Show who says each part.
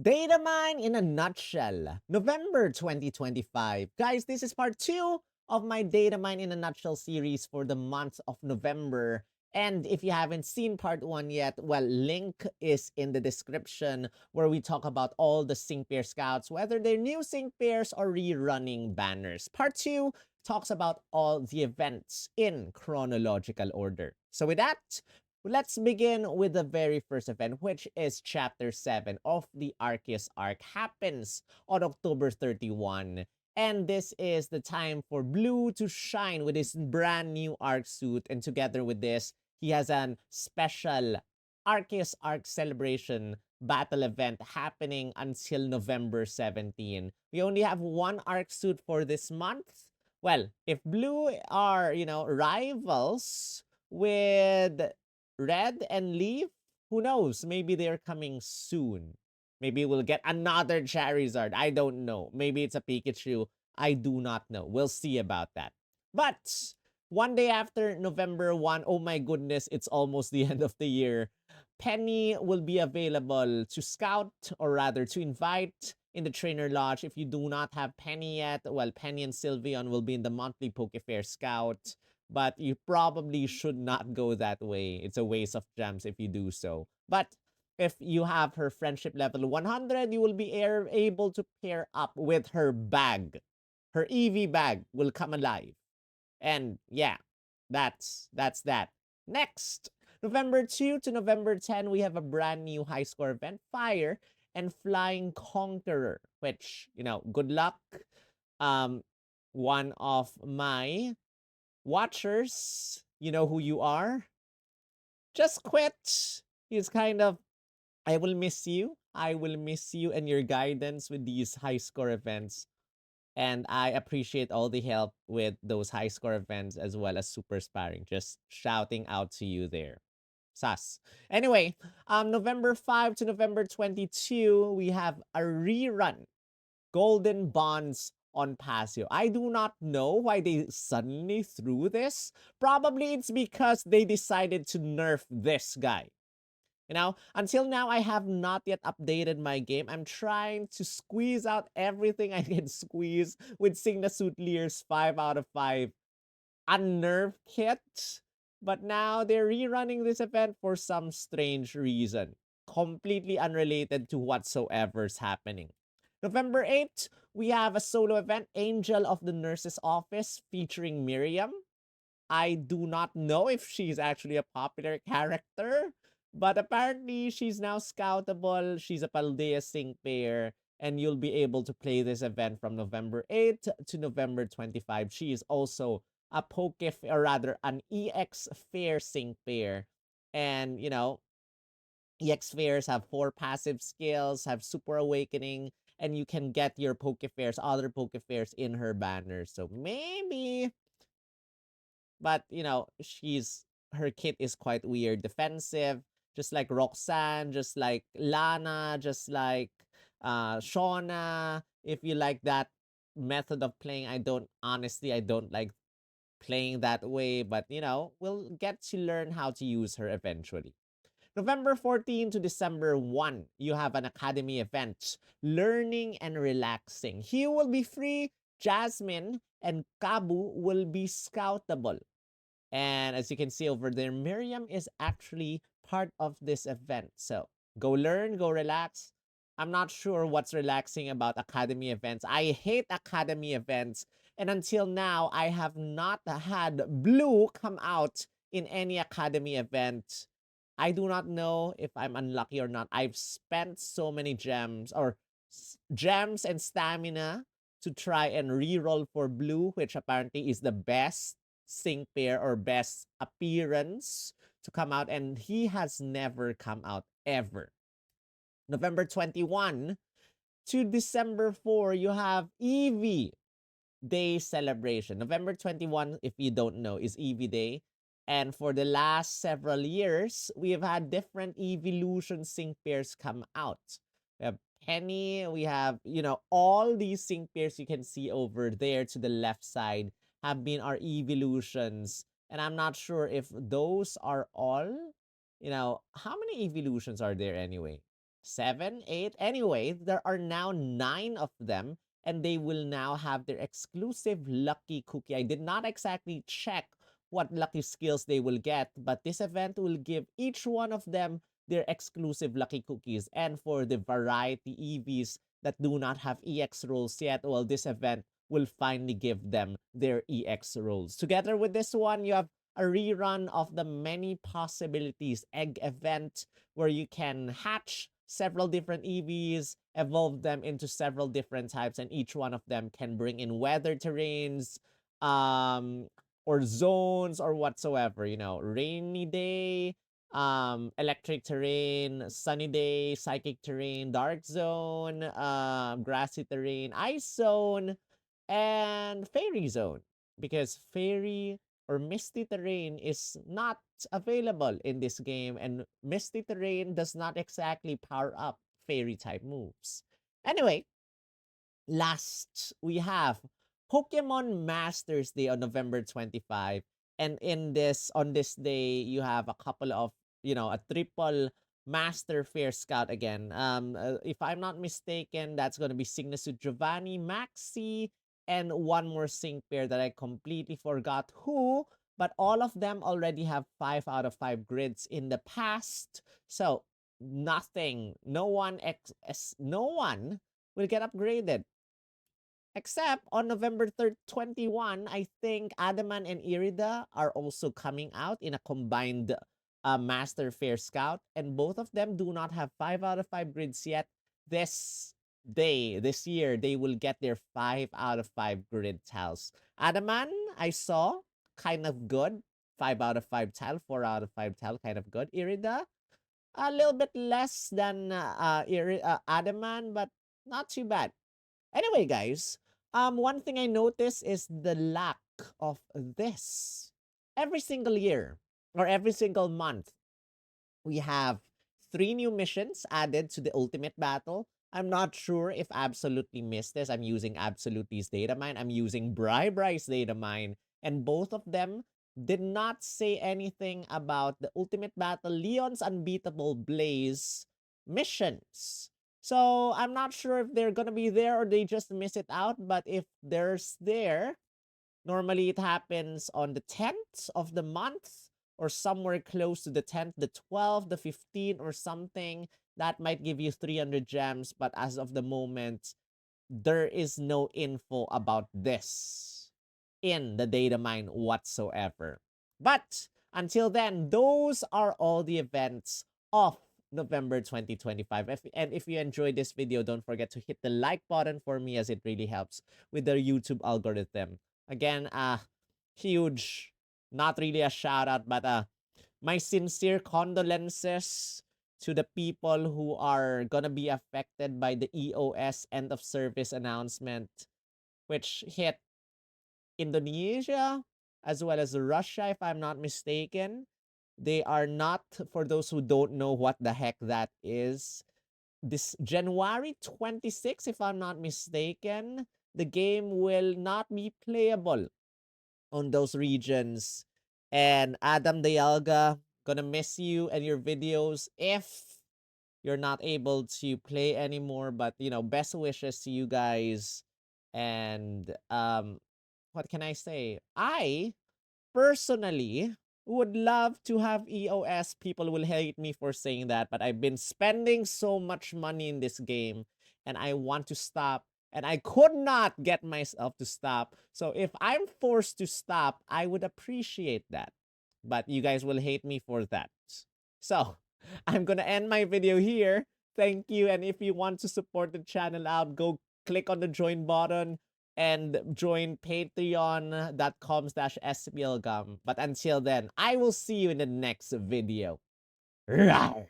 Speaker 1: Datamine in a nutshell, November 2025. Guys, this is part 2 of my Datamine in a nutshell series for the month of November. And if you haven't seen part 1 yet, well, link is in the description where we talk about all the sync pair scouts, whether they're new sync pairs or rerunning banners. Part 2 talks about all the events in chronological order. So with that, let's begin with the very first event, which is Chapter 7 of the Arceus arc. Happens on October 31. And this is the time for Blue to shine with his brand new arc suit. And together with this, he has an special Arceus arc celebration battle event happening until November 17. We only have one arc suit for this month. Well, if Blue are, rivals with Red and Leaf, who knows? Maybe they're coming soon. Maybe we'll get another Charizard. I don't know. Maybe it's a Pikachu. I do not know. We'll see about that. But one day after November 1, oh my goodness, it's almost the end of the year. Penny will be available to scout, or rather to invite in the trainer lodge. If you do not have Penny yet, well, Penny and Sylveon will be in the monthly Pokefair scout, but you probably should not go that way. It's a waste of gems if you do so. But if you have her friendship level 100, you will be able to pair up with her bag. Her Eevee bag will come alive. And yeah, that's that. Next, November 2 to November 10, we have a brand new high score event, Fire and Flying Conqueror, which, good luck. One of my watchers, you know who you are, just quit. He's kind of, I will miss you. I will miss you and your guidance with these high score events. And I appreciate all the help with those high score events as well as super sparring. Just shouting out to you there. Sus. Anyway, November 5 to November 22, we have a rerun. Golden Bonds on Pasio. I do not know why they suddenly threw this. Probably it's because they decided to nerf this guy. Until now, I have not yet updated my game. I'm trying to squeeze out everything I can squeeze with Signasuit Lear's 5 out of 5 unnerve kit. But now they're rerunning this event for some strange reason. Completely unrelated to whatsoever's happening. November 8th, we have a solo event, Angel of the Nurse's Office, featuring Miriam. I do not know if she's actually a popular character, but apparently she's now scoutable. She's a Paldea sync pair, and you'll be able to play this event from November 8th to November 25. She is also a or rather an EX Fair sync pair. And, EX Fairs have 4 passive skills, have Super Awakening, and you can get your other Pokefairs in her banner. So maybe, but her kit is quite weird, defensive, just like Roxanne, just like Lana, just like Shauna. If you like that method of playing, I don't like playing that way, but we'll get to learn how to use her eventually. November 14 to December 1, you have an academy event, Learning and Relaxing. He will be free, Jasmine and Kabu will be scoutable. And as you can see over there, Miriam is actually part of this event. So go learn, go relax. I'm not sure what's relaxing about academy events. I hate academy events. And until now, I have not had Blue come out in any academy event. I do not know if I'm unlucky or not. I've spent so many gems and stamina to try and reroll for Blue, which apparently is the best sync pair or best appearance to come out, and he has never come out ever. November 21 to December 4, you have Eevee Day celebration. November 21, if you don't know, is Eevee Day. And for the last several years, we have had different evolution sync pairs come out. We have Penny, we have, all these sync pairs you can see over there to the left side have been our evolutions. And I'm not sure if those are all, how many evolutions are there anyway? 7, 8. Anyway, there are now 9 of them, and they will now have their exclusive lucky cookie. I did not exactly check what lucky skills they will get, but this event will give each one of them their exclusive lucky cookies. And for the variety EVs that do not have EX rolls yet, well, this event will finally give them their EX rolls. Together with this one, you have a rerun of the many possibilities egg event where you can hatch several different EVs, evolve them into several different types, and each one of them can bring in weather terrains, or zones or whatsoever. Rainy day, electric terrain, sunny day, psychic terrain, dark zone, grassy terrain, ice zone, and fairy zone. Because fairy or misty terrain is not available in this game, and misty terrain does not exactly power up fairy type moves. Anyway, last we have Pokemon Masters Day on November 25. And on this day, you have a couple of, a triple Master Fair Scout again. If I'm not mistaken, that's going to be Signasu Giovanni, Maxi, and one more sync pair that I completely forgot who, but all of them already have 5 out of 5 grids in the past. So nothing, no one will get upgraded. Except on November 3rd, 21, I think Adaman and Irida are also coming out in a combined Master Fair Scout. And both of them do not have 5 out of 5 grids yet. This year, they will get their 5 out of 5 grid tiles. Adaman, I saw, kind of good. 5 out of 5 tile, 4 out of 5 tile, kind of good. Irida, a little bit less than Adaman, but not too bad. Anyway, guys, one thing I noticed is the lack of this. Every single year or every single month, we have 3 new missions added to the ultimate battle. I'm not sure if Absolutely missed this. I'm using Absolutely's Datamine. I'm using Bry's Datamine. And both of them did not say anything about the ultimate battle Leon's Unbeatable Blaze missions. So I'm not sure if they're gonna be there or they just miss it out. But if there's there, normally it happens on the 10th of the month or somewhere close to the 10th, the 12th, the 15th or something. That might give you 300 gems. But as of the moment, there is no info about this in the data mine whatsoever. But until then, those are all the events of November 2025. And if you enjoyed this video, don't forget to hit the like button for me, as it really helps with the YouTube algorithm. Again, huge, not really a shout out, but my sincere condolences to the people who are gonna be affected by the EOS end of service announcement, which hit Indonesia as well as Russia, if I'm not mistaken. They are not, for those who don't know what the heck that is, this January 26, if I'm not mistaken, the game will not be playable on those regions. And Adam Dialga, gonna miss you and your videos if you're not able to play anymore. But best wishes to you guys. And what can I say? I personally would love to have EOS. People will hate me for saying that, but I've been spending so much money in this game and I want to stop, and I could not get myself to stop. So if I'm forced to stop, I would appreciate that. But you guys will hate me for that. So I'm gonna end my video here. Thank you. And if you want to support the channel out, go click on the join button and join patreon.com/splgum. But until then, I will see you in the next video. Rawr!